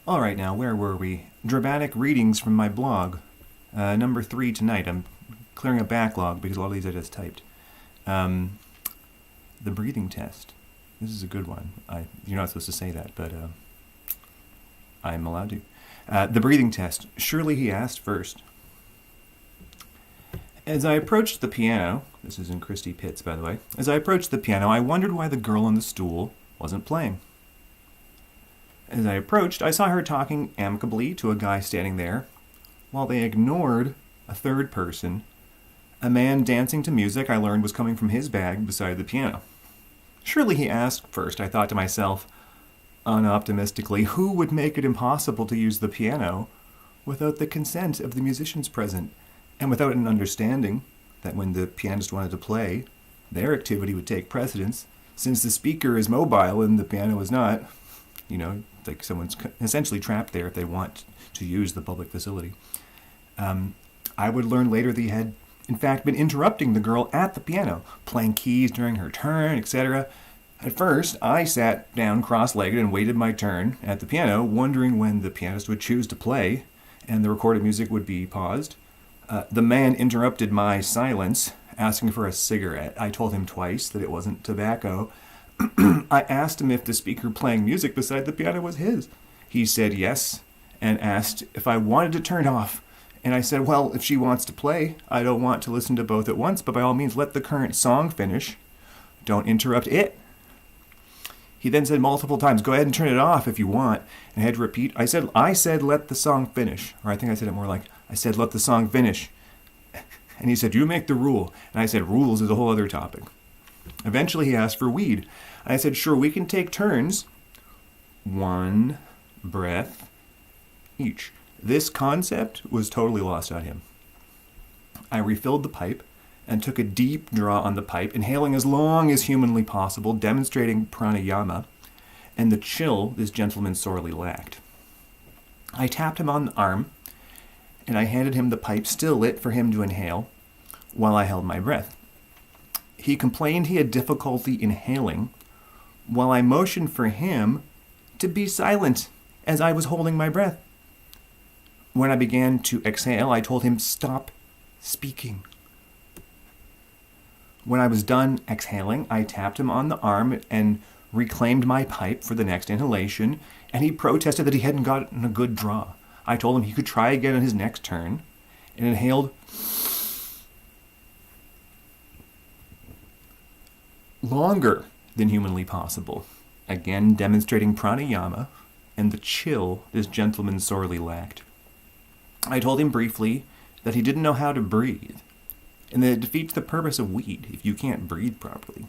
All right, now, where were we? Dramatic readings from my blog. Number 3 tonight. I'm clearing a backlog because a lot of these I just typed. Um, the breathing test. This is a good one. You're not supposed to say that, but I'm allowed to. The breathing test. Surely he asked first. As I approached the piano, this is in Christy Pitts, by the way. As I approached the piano, I wondered why the girl on the stool wasn't playing. As I approached, I saw her talking amicably to a guy standing there, while they ignored a third person, a man dancing to music I learned was coming from his bag beside the piano. Surely he asked first, I thought to myself, unoptimistically, who would make it impossible to use the piano without the consent of the musicians present, and without an understanding that when the pianist wanted to play, their activity would take precedence, since the speaker is mobile and the piano is not. You know, like someone's essentially trapped there if they want to use the public facility. I would learn later that he had, in fact, been interrupting the girl at the piano, playing keys during her turn, etc. At first, I sat down cross-legged and waited my turn at the piano, wondering when the pianist would choose to play and the recorded music would be paused. The man interrupted my silence, asking for a cigarette. I told him twice that it wasn't tobacco. I asked him if the speaker playing music beside the piano was his. He said yes, and asked if I wanted to turn it off. And I said, well, if she wants to play, I don't want to listen to both at once, but by all means, let the current song finish. Don't interrupt it. He then said multiple times, go ahead and turn it off if you want. And I had to repeat, I said, let the song finish. Or I think I said it more like, I said, let the song finish. And he said, you make the rule. And I said, rules is a whole other topic. Eventually he asked for weed. I said, sure, we can take turns. 1 breath each. This concept was totally lost on him. I refilled the pipe and took a deep draw on the pipe, inhaling as long as humanly possible, demonstrating pranayama, and the chill this gentleman sorely lacked. I tapped him on the arm, and I handed him the pipe still lit for him to inhale, while I held my breath. He complained he had difficulty inhaling, while I motioned for him to be silent as I was holding my breath. When I began to exhale, I told him, stop speaking. When I was done exhaling, I tapped him on the arm and reclaimed my pipe for the next inhalation, and he protested that he hadn't gotten a good draw. I told him he could try again on his next turn, and inhaled longer than humanly possible, again demonstrating pranayama and the chill this gentleman sorely lacked. I told him briefly that he didn't know how to breathe, and that it defeats the purpose of weed if you can't breathe properly.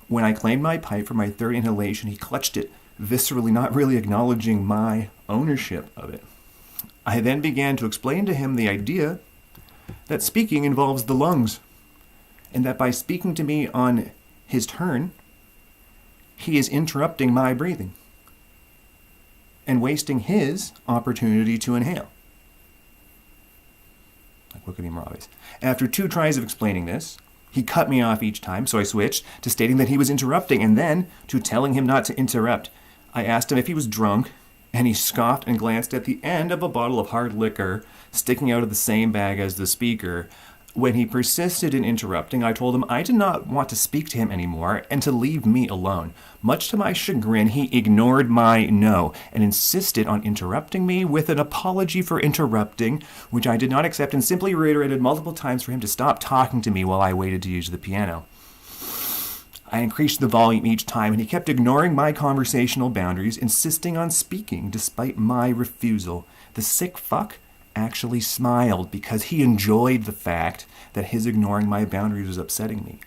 When I claimed my pipe for my third inhalation, he clutched it, viscerally not really acknowledging my ownership of it. I then began to explain to him the idea that speaking involves the lungs, and that by speaking to me on his turn, he is interrupting my breathing and wasting his opportunity to inhale. Like, look at him, obvious. After 2 tries of explaining this, he cut me off each time, so I switched to stating that he was interrupting, and then to telling him not to interrupt. I asked him if he was drunk, and he scoffed and glanced at the end of a bottle of hard liquor sticking out of the same bag as the speaker. When he persisted in interrupting, I told him I did not want to speak to him anymore and to leave me alone. Much to my chagrin, he ignored my no and insisted on interrupting me with an apology for interrupting, which I did not accept and simply reiterated multiple times for him to stop talking to me while I waited to use the piano. I increased the volume each time, and he kept ignoring my conversational boundaries, insisting on speaking despite my refusal. The sick fuck actually smiled because he enjoyed the fact that his ignoring my boundaries was upsetting me.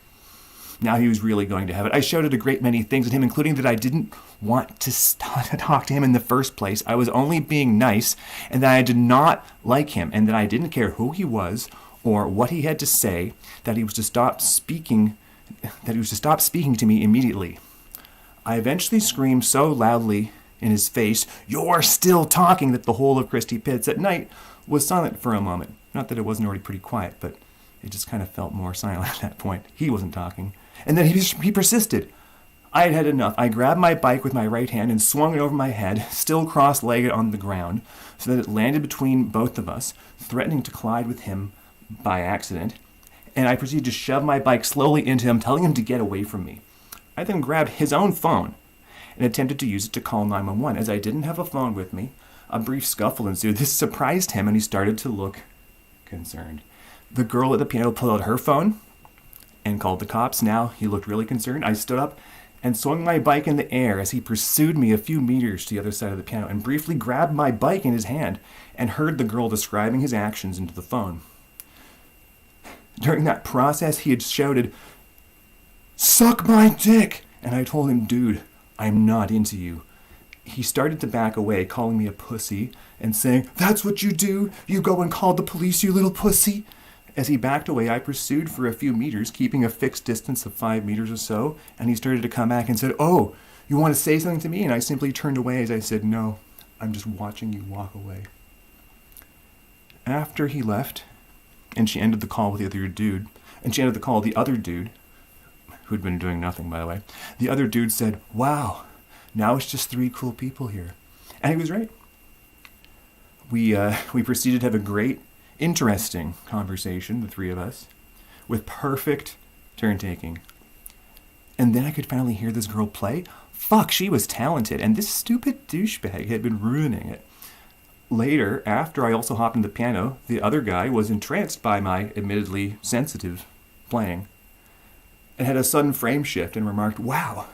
Now he was really going to have it. I shouted a great many things at him, including that I didn't want to talk to him in the first place. I was only being nice, and that I did not like him, and that I didn't care who he was or what he had to say, that he was to stop speaking to me immediately. I eventually screamed so loudly in his face, "You're still talking," that the whole of Christy Pitts at night was silent for a moment. Not that it wasn't already pretty quiet, but it just kind of felt more silent at that point. He wasn't talking. And then he persisted. I had had enough. I grabbed my bike with my right hand and swung it over my head, still cross-legged on the ground, so that it landed between both of us, threatening to collide with him by accident. And I proceeded to shove my bike slowly into him, telling him to get away from me. I then grabbed his own phone and attempted to use it to call 911. As I didn't have a phone with me, a brief scuffle ensued. This surprised him, and he started to look concerned. The girl at the piano pulled out her phone and called the cops. Now he looked really concerned. I stood up and swung my bike in the air as he pursued me a few meters to the other side of the piano and briefly grabbed my bike in his hand and heard the girl describing his actions into the phone. During that process, he had shouted, "Suck my dick!" And I told him, "Dude, I'm not into you." He started to back away, calling me a pussy and saying, "That's what you do? You go and call the police, you little pussy?" As he backed away, I pursued for a few meters, keeping a fixed distance of 5 meters or so, and he started to come back and said, "Oh, you want to say something to me?" And I simply turned away as I said, "No, I'm just watching you walk away." After he left, and she ended the call with the other dude, who'd been doing nothing, by the way, the other dude said, "Wow, now it's just 3 cool people here." And he was right. We proceeded to have a great, interesting conversation, the 3 of us, with perfect turn-taking. And then I could finally hear this girl play. Fuck, she was talented, and this stupid douchebag had been ruining it. Later, after I also hopped into the piano, the other guy was entranced by my admittedly sensitive playing and had a sudden frame shift and remarked, "Wow,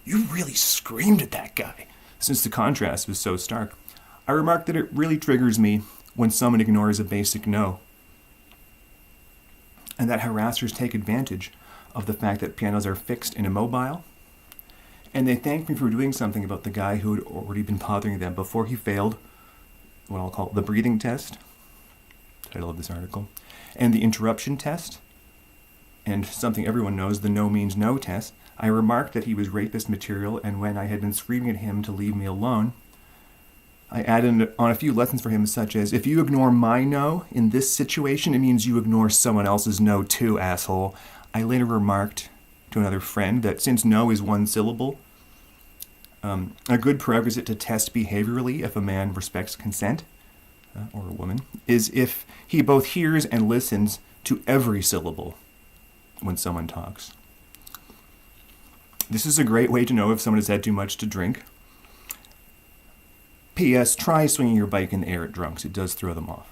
you really screamed at that guy," since the contrast was so stark. I remarked that it really triggers me when someone ignores a basic no, and that harassers take advantage of the fact that pianos are fixed and immobile, and they thanked me for doing something about the guy who had already been bothering them before he failed what I'll call the breathing test, title of this article, and the interruption test, and something everyone knows, the no means no test. I remarked that he was rapist material, and when I had been screaming at him to leave me alone, I added on a few lessons for him, such as, "If you ignore my no in this situation, it means you ignore someone else's no too, asshole." I later remarked to another friend that since no is 1 syllable, a good prerequisite to test behaviorally if a man respects consent, or a woman, is if he both hears and listens to every syllable when someone talks. This is a great way to know if someone has had too much to drink. P.S. Try swinging your bike in the air at drunks. It does throw them off.